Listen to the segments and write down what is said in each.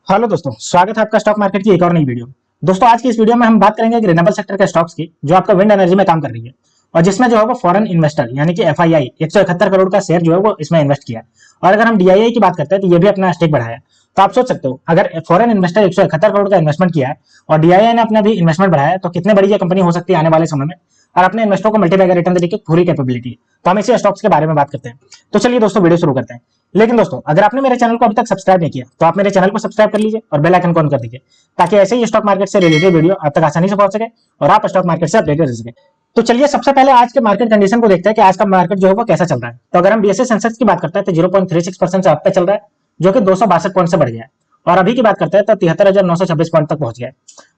Hello दोस्तों, स्वागत है आपका स्टॉक मार्केट की एक और नई वीडियो। दोस्तों, आज की इस वीडियो में हम बात करेंगे कि रिन्यूएबल सेक्टर के स्टॉक्स की जो आपका विंड एनर्जी में काम कर रही है और जिसमें जो है वो फॉरेन इन्वेस्टर यानी कि एफआईआई 171 करोड़ का शेयर जो है वो इसमें इन्वेस्ट किया है। और अगर हम डीआईआई की बात करते हैं तो ये भी अपना स्टेक बढ़ाया है। तो आप सोच सकते हो, अगर फॉरेन इन्वेस्टर 171 करोड़ का इन्वेस्टमेंट किया है और डीआईआई ने अपना भी इन्वेस्टमेंट बढ़ाया है, तो कितने बड़ी ये कंपनी हो सकती है आने वाले समय में और अपने इन्वेस्टर को मल्टीपैगर रिटर्न देने की पूरी कैपेबिलिटी। तो हम इसी स्टॉक्स के बारे में बात करते हैं। तो चलिए दोस्तों, वीडियो शुरू करते हैं। लेकिन दोस्तों, अगर आपने मेरे चैनल को अभी तक सब्सक्राइब नहीं किया तो आप मेरे चैनल को सब्सक्राइब कर लीजिए और बेल आइकन को ऑन कर दीजिए, ताकि ऐसे ही स्टॉक मार्केट से रिलेटेड वीडियो आप तक आसानी से पहुंच सके और आप स्टॉक मार्केट से अपडेटेड रह सके। तो चलिए सबसे पहले आज के मार्केट कंडीशन को देखते हैं कि आज का मार्केट जो है वो कैसा चल रहा है। तो अगर हम बीएसई सेंसेक्स की बात करते हैं तो 0.36% से अप पे चल रहा है, जो कि 262 पॉइंट से बढ़ गया है। और अभी की बात करते हैं तो 73,926 पॉइंट तक पहुंच गया है।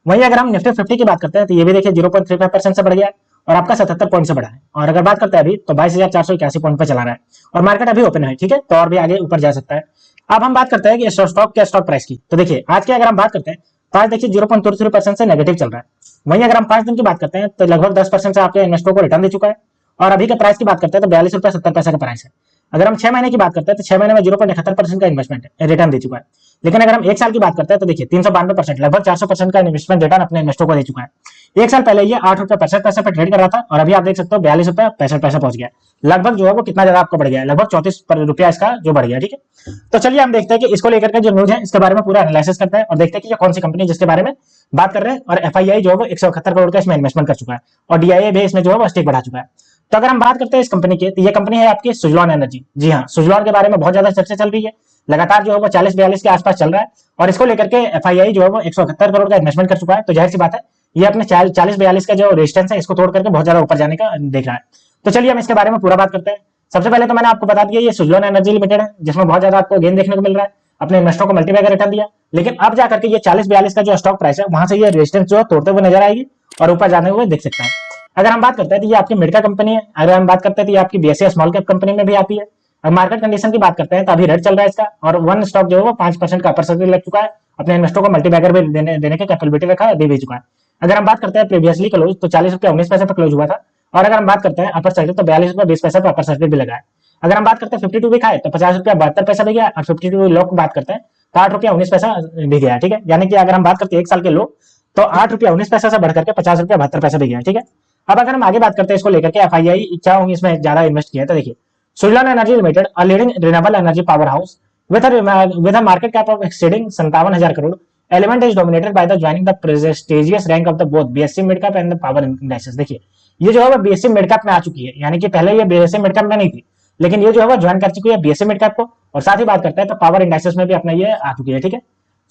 वहीं अगर हम निफ्टी 50 की बात करते हैं तो ये भी देखिए 0.35% से बढ़ गया है और आपका 77 पॉइंट से बढ़ा है। और अगर बात करते हैं अभी तो 22,481 पॉइंट पे चला रहा है और मार्केट अभी ओपन है, ठीक है, तो और भी आगे ऊपर जा सकता है। अब हम बात करते हैं कि स्टॉक के स्टॉक प्राइस की। तो देखिए आज की अगर हम बात करते हैं तो आज देखिए 0.23% से नेगेटिव चल रहा है। वहीं अगर हम 5 दिन की बात करते हैं तो लगभग 10% से आपके इन्वेस्टर को रिटर्न दे चुका है। और अभी के प्राइस की बात करते हैं तो 42 रुपये 70 पैसे का प्राइस है। अगर हम 6 महीने की बात करते हैं तो 6 महीने में 0.71% का इन्वेस्टमेंट रिटर्न दे चुका है। लेकिन अगर हम एक साल की बात करते हैं तो देखिए 392% लगभग 400% का इन्वेस्टमेंट रिटर्न अपने इन्वेस्टर को दे चुका है। एक साल पहले ये 8 रुपये 65 पैसे पर ट्रेड कर रहा था और अभी आप देख सकते हो 42 रुपये 65 पैसे पहुंच गया। लगभग जो है वो कितना ज्यादा आपको बढ़ गया है, लगभग 34 रुपया इसका जो बढ़ गया। ठीक है, तो चलिए हम देखते हैं कि इसको लेकर के जो न्यूज है इसके बारे में पूरा एनालिसिस करते हैं और देखते हैं कि ये कौन सी कंपनी जिसके बारे में बात कर रहे हैं। और एफआईआई जो है वो 171 करोड़ का इसमें इन्वेस्टमेंट कर चुका है और डीआईए भी इसमें जो है वो स्टेक बढ़ा चुका है। तो अगर हम बात करते हैं इस कंपनी की, तो ये कंपनी है आपकी सुजलॉन एनर्जी। जी हाँ, सुजलॉन के बारे में बहुत ज्यादा चर्चा चल रही है, लगातार जो है वो 40-42 के आसपास चल रहा है। और इसको लेकर के एफआईआई जो है वो 171 करोड़ का इन्वेस्टमेंट कर चुका है। तो जाहिर सी बात है ये अपने 40-42 का जो रेजिस्टेंस है इसको तोड़ करके बहुत ज्यादा ऊपर जाने का देख रहा है। तो चलिए हम इसके बारे में पूरा बात करते हैं। सबसे पहले तो मैंने आपको बता दिया ये सुजलॉन एनर्जी लिमिटेड है, जिसमें बहुत ज्यादा आपको गेन देखने को मिल रहा है, अपने इन्वेस्टर को मल्टीपैगर रिटर्न दिया। लेकिन अब जाकर के ये 40-42 का जो स्टॉक प्राइस है वहां से ये रेजिस्टेंस जो है तोड़ते हुए नजर आएगी और ऊपर जाने हुए देख सकता है। अगर हम बात करते हैं तो ये आपकी मिड का कंपनी है। अगर हम बात करते हैं तो ये आपकी बीएसई स्मॉल कैप कंपनी में भी आती है। अब मार्केट कंडीशन की बात करते हैं तो अभी रेड चल रहा है इसका और वन स्टॉक जो है वो 5% का अपर सर्किट लग चुका है, अपने इन्वेस्टर को मल्टीपैगर भी देने की कैपेबिलिटी रखा है, दे भी चुका है। अगर हम बात करते हैं प्रीवियसली क्लोज तो 40 रुपये 19 पैसे पर क्लोज हुआ था। और अगर हम बात करते हैं अपर सर्किट तो 42 रुपये 20 पैसे पर अपर सर्किट भी लगा है। अगर हम बात करते हैं 52 वीक हाई तो 50 रुपया 72 पैसा भी गया और 52 लो की बात करते हैं तो 8 रुपया 19 पैसा भी गया। ठीक है, यानी कि अगर हम बात करते हैं एक साल के लो तो 8 रुपया 19 पैसा से बढ़कर के 50 रुपया 72 पैसा भी गया। ठीक है, अब अगर हम आगे बात करते हैं इसको लेकर के एफआईआई क्या होंगे इसमें ज्यादा इन्वेस्ट किया है, तो देखिए Suzlon energy limited a leading renewable energy power house with a market cap of exceeding 57,000 crore. Element is dominated by the joining the prestigious rank of the both BSE mid cap and the power indices। देखिए ये जो है वो BSc mid cap में आ चुकी है, यानी कि पहले ये बीएससी मिड कैप में नहीं थी, लेकिन ये जो है वो ज्वाइन कर चुकी है बीएससी मिड कैप को। और साथ ही बात करते हैं तो पावर इंडाइसेस में भी अपना ये आ चुकी है। ठीक है,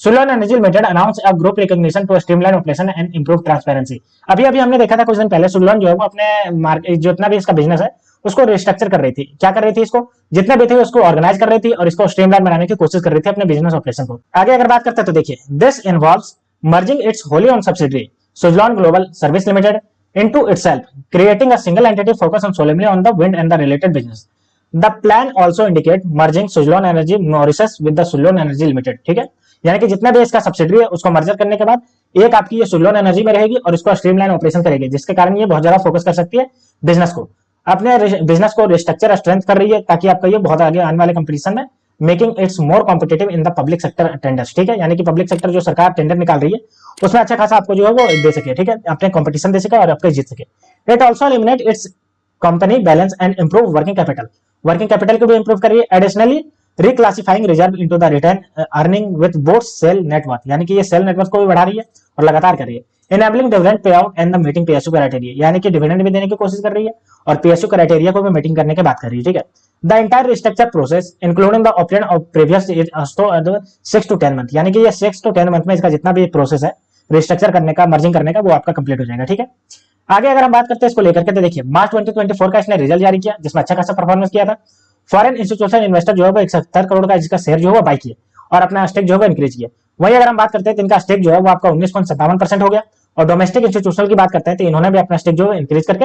Suzlon energy limited announce a group recognition to streamline operation and improve transparency. अभी अभी हमने देखा था कुछ दिन पहले सुजलॉन जो है वो अपने मार्केट जितना भी इसका बिजनेस है उसको रिस्ट्रक्चर कर रही थी। क्या कर रही थी, इसको जितने भी थे उसको ऑर्गेनाइज कर रही थी और इसको स्ट्रीमलाइन बनाने की कोशिश कर रही थी अपने बिजनेस ऑपरेशन को। आगे अगर बात करते हैं तो देखिए this involves merging it's Holi own subsidiary Suzlon global service limited into itself, creating a single entity focused on solely on the wind and the related business. The plan also indicate merging Suzlon Energy Mauritius with the Suzlon Energy Limited। ठीक है, यानी कि जितना भी इसका subsidiary है उसको merger करने के बाद एक आपकी ये सुजलॉन एनर्जी में रहेगी और इसको स्ट्रीमलाइन ऑपरेशन करेगी, जिसके कारण ये बहुत ज्यादा फोकस कर सकती है बिजनेस को, अपने बिजनेस को रिस्ट्रक्चर स्ट्रेंथ कर रही है ताकि आपका ये बहुत आगे आने वाले कंपटीशन में making it's more competitive in the public sector tenders. ठीक है, यानी कि पब्लिक सेक्टर जो सरकार टेंडर निकाल रही है उसमें अच्छा खासा आपको जो है वो दे सके। ठीक है, अपने कंपटीशन दे सके और आपके जीत सके। It also eliminate its company balance and improve working capital, working capital को भी इंप्रूव कर रही है। Additionally reclassifying reserve into the return earning with both cell network, यानी कि ये सेल नेटवर्क को भी बढ़ा रही है और लगातार कर रही है। Enabling dividend pay out and the meeting PSU criteria, यानी कि डिविडेंड भी देने की कोशिश कर रही है और पीएसयू क्राइटेरिया को भी मीटिंग करने की बात कर रही है। ठीक है, the entire restructure process including the operation of previous 6 to 10 month, यानी कि ये 6 to 10 मंथ में इसका जितना भी प्रोसेस है रिस्ट्रक्चर करने का, मर्जिंग करने का, वो आपका कंप्लीट हो जाएगा। ठीक है, आगे अगर हम बात करते हैं इसको लेकर के तो देखिए मार्च 2024 का इसने रिजल्ट जारी किया जिसमें अच्छा खासा परफॉर्मेंस किया था। फॉरेन इंस्टीट्यूशनल इन्वेस्टर जो है वो 170 करोड़ का जिसका शेयर जो है वो बाय किया और अपना स्टेक जो है इंक्रीज किया। वहीं अगर हम बात करते हैं तो इनका स्टेक जो है वो आपका 19.57% हो गया। और डोमेस्टिक इंस्टीट्यूशनल की बात करते हैं तो इन्होंने भी अपना स्टेक जो है इंक्रीज करके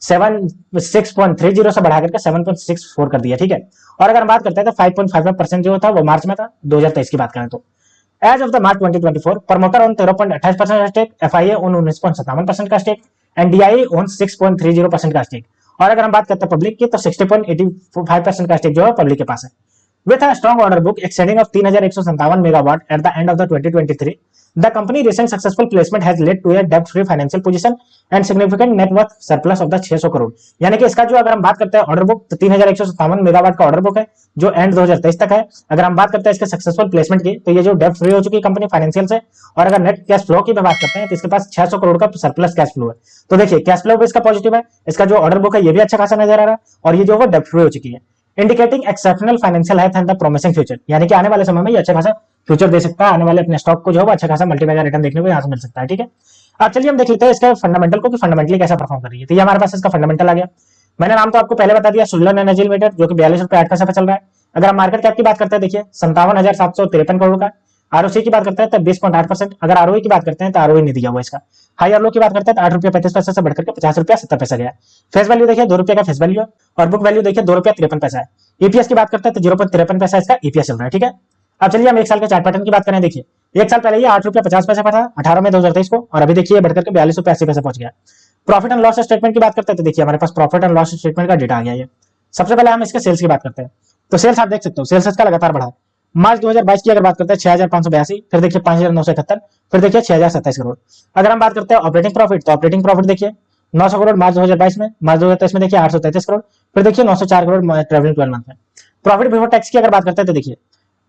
6.30 से बढ़ा करके 7.64 कर दिया। ठीक है, और अगर हम बात करते हैं तो 5.55% जो था वो मार्च में था 2023 की बात करें तो। As of the March 2024 promoter on 13.28% का स्टेक, एफआईए ऑन 19.57% का स्टेक एंड डीआईए ऑन 6.30% का स्टेक। और अगर हम बात करते हैं पब्लिक की तो 60.85% का स्टेक जो है पब्लिक के पास है। With a strong order book exceeding of 3,157 megawatt at the end of the 2023, the company recent successful placement has led to a debt-free financial position and significant net worth surplus of the 600 crore. यानी कि इसका जो अगर हम बात करते हैं order book तो 3,157 मेगावाट का ऑर्डर बुक है जो एंड 2023 तक है। अगर हम बात करते हैं इसके सक्सेसफुल प्लेसमेंट की तो ये जो डेट फ्री हो चुकी है कंपनी फाइनेंशियल से। और अगर नेट कैश फ्लो की बात करते हैं तो इसके पास 600 करोड़ का सरप्लस कैश फ्लो है। तो देखिए कैश फ्लो भी इसका पॉजिटिव है, इसका जो ऑर्डर बुक है ये भी अच्छा खासा नजर आ रहा है और ये जो है डेट फ्री हो चुकी है, indicating exceptional financial health and the promising future. यानी कि आने वाले समय में ये अच्छा खासा फ्यूचर दे सकता है, आने वाले अपने स्टॉक को जो है अच्छा खासा मल्टीबैगर रिटर्न देखने को यहाँ से मिल सकता है। ठीक है, अब चलिए हम देख लेते हैं इसका फंडामेंटल को कि फंडामेंटली कैसा परफॉर्म कर रही है। तो ये हमारे पास इसका फंडामेंटल आ गया। मैंने नाम तो आपको पहले बता दिया, सुजलॉन एनर्जी लिमिटेड, जो कि 42 रुपए 8 पैसे पे चल रहा है। अगर हम मार्केट कैप की बात करते हैं देखिए 57,753 करोड़ का। आरओसी की बात करते हैं तो 20.8%। अगर आरओई की बात करते हैं तो आरओई नहीं दिया हुआ इसका। हाई और लो की बात करते हैं तो 8 रुपये 35 पैसे से बढ़कर 50 रुपया 70 पैसे गया। फेस वैल्यू देखिए 2 रुपये का फेस वैल्यू है और बुक वैल्यू देखिए 2 रुपया 53 पैसा है। ईपीएस की बात करते हैं तो 0.53 पैसा इसका ईपीएस चल रहा है। ठीक है, अब चलिए हम एक साल के चार्ट पैटर्न की बात करें। देखिए एक साल पहले ये 8 रुपये 50 पैसे पर था 18 में 2023 को, और अभी देखिए बढ़कर के 42 रुपये 80 पैसे पहुंच गया। प्रॉफिट एंड लॉस स्टेटमेंट की बात करते हैं तो देखिए हमारे पास प्रॉफिट एंड लॉस स्टेटमेंट का डेटा आ गया है। सबसे पहले हम इसके सेल्स की बात करते हैं। तो सेल्स आप देख सकते हो, सेल्स का लगातार बढ़ा है। मार्च 2022 की अगर बात करते हैं 6,582, फिर देखिए 5,971, फिर देखिए 6,027 करोड़। अगर हम बात करते हैं ऑपरेटिंग प्रॉफिट तो ऑपरेटिंग प्रॉफिट देखिए 900 करोड़ मार्च 2022 में, मार्च 2023 में देखिए 833 करोड़, फिर देखिए 904 करोड़ ट्रेवलिंग 12 मंथ में। प्रॉफिट बिफोर टैक्स की अगर बात करते हैं तो देखिए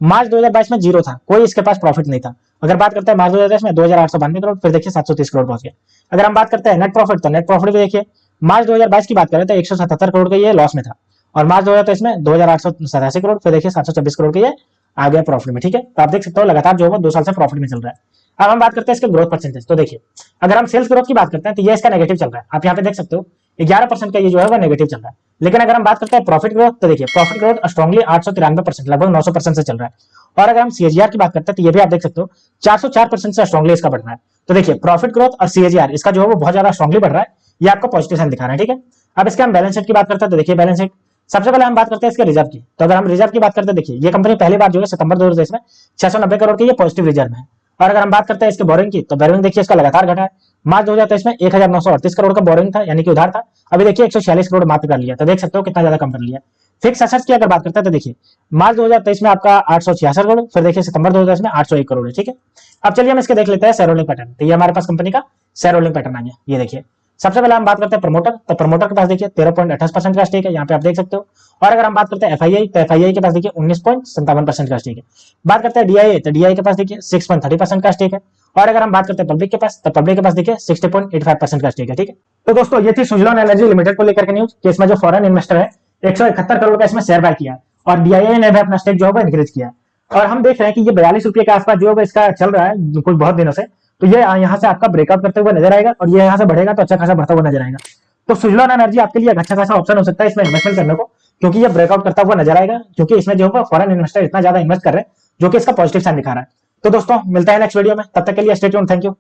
मार्च 2022 में जीरो था, कोई इसके पास प्रॉफिट नहीं था। अगर बात करते हैं मार्च 2023 में 2,892 करोड़, फिर देखिए 730 करोड़ पहुंच गया। अगर हम बात करते हैं नेट प्रॉफिट तो नेट प्रॉफिट भी देखिए मार्च 2022 की बात करें तो 177 करोड़ का ये लॉस में था, और मार्च 2023 में 2,887 करोड़, फिर देखिए 726 करोड़ के ये आ गया प्रॉफिट में। ठीक है, तो आप देख सकते हो लगातार जो है 2 साल से प्रॉफिट में चल रहा है। अब हम बात करते हैं इसके ग्रोथ परसेंटेज। तो देखिए अगर हम सेल्स ग्रोथ की बात करते हैं तो ये इसका नेगेटिव चल रहा है। आप यहाँ पे देख सकते हो 11% का ये जो है वो नेगेटिव चल रहा है। लेकिन अगर हम बात करते हैं प्रॉफिट ग्रोथ तो देखिए प्रॉफिट ग्रोथ स्ट्रॉन्गली 893%, लगभग 900% से चल रहा है। और अगर हम सीएजीआर की बात करते हैं तो ये भी आप देख सकते हो 404% से स्ट्रॉन्गली इसका बढ़ रहा है। तो देखिए प्रॉफिट ग्रोथ और सीएजीआर इसका जो है वो बहुत ज्यादा स्ट्रॉन्गली बढ़ रहा है, ये आपको पॉजिटिव साइन दिखा रहा है। ठीक है, अब इसके हम बैलेंस शीट की बात करते हैं तो देखिए बैलेंस शीट सबसे पहले हम बात करते हैं इसके रिजर्व की। तो अगर हम रिजर्व की बात करते हैं देखिए ये कंपनी पहली बार जो है सितंबर 2023 में 690 करोड़ की ये पॉजिटिव रिजर्व है। और अगर हम बात करते हैं इसके बोरिंग की तो बोरिंग देखिए इसका लगातार घटा है। मार्च 2023 में 1,938 करोड़ का बोरिंग था, यानी कि उधार था। अभी देखिए 146 करोड़ मात्र कर लिया, तो देख सकते हो कितना ज्यादा कम कर लिया। फिक्स एसेट्स की अगर बात करते हैं तो देखिए मार्च 2023 में आपका 866 करोड़, फिर देखिए सितंबर 2023 में 801 करोड़ है। ठीक है, अब चलिए हम इसके देख लेते हैं शेयर होल्डिंग पैटर्न। तो ये हमारे पास कंपनी का शेयर होल्डिंग पैटर्न आ गया। ये देखिए सबसे पहले हम बात करते हैं प्रमोटर। तो प्रमोटर के पास देखिए 13.28% का स्टेक है, यहाँ पे आप देख सकते हो। और अगर हम बात करते हैं एफआईआई तो एफआईआई के पास देखिए 19.57% का स्टेक है। बात करते हैं डीआईए तो डीआईए के पास देखिए 6.30% का स्टेक है। और अगर हम बात करते हैं पब्लिक के पास तो पब्लिक के पास देखिए 60.85% का स्टेक है। ठीक है, तो दोस्तों ये थी सुजलॉन एनर्जी लिमिटेड को लेकर के न्यूज कि इसमें जो फॉरेन इन्वेस्टर है 171 करोड़ का इसमें शेयर बाय किया और डीआईए ने भी अपना स्टेक जो है इंक्रीज किया। और हम देख रहे हैं कि ये 42 रुपये के आसपास जो है इसका चल रहा है कुछ बहुत दिनों से। तो ये यहाँ से आपका ब्रेकआउट करते हुए नजर आएगा और ये यहाँ से बढ़ेगा तो अच्छा खासा बढ़ता हुआ नजर आएगा। तो सुजलॉन एनर्जी आपके लिए अच्छा खासा ऑप्शन हो सकता है इसमें इन्वेस्टमेंट करने को, क्योंकि ये ब्रेकआउट करता हुआ नजर आएगा, क्योंकि इसमें जो है फॉरेन इन्वेस्टर इतना ज्यादा इन्वेस्ट कर रहे हैं जो कि इसका पॉजिटिव साइन दिखा रहा है। तो दोस्तों मिलता है नेक्स्ट वीडियो में, तब तक के लिए स्टे ट्यून्ड, थैंक यू।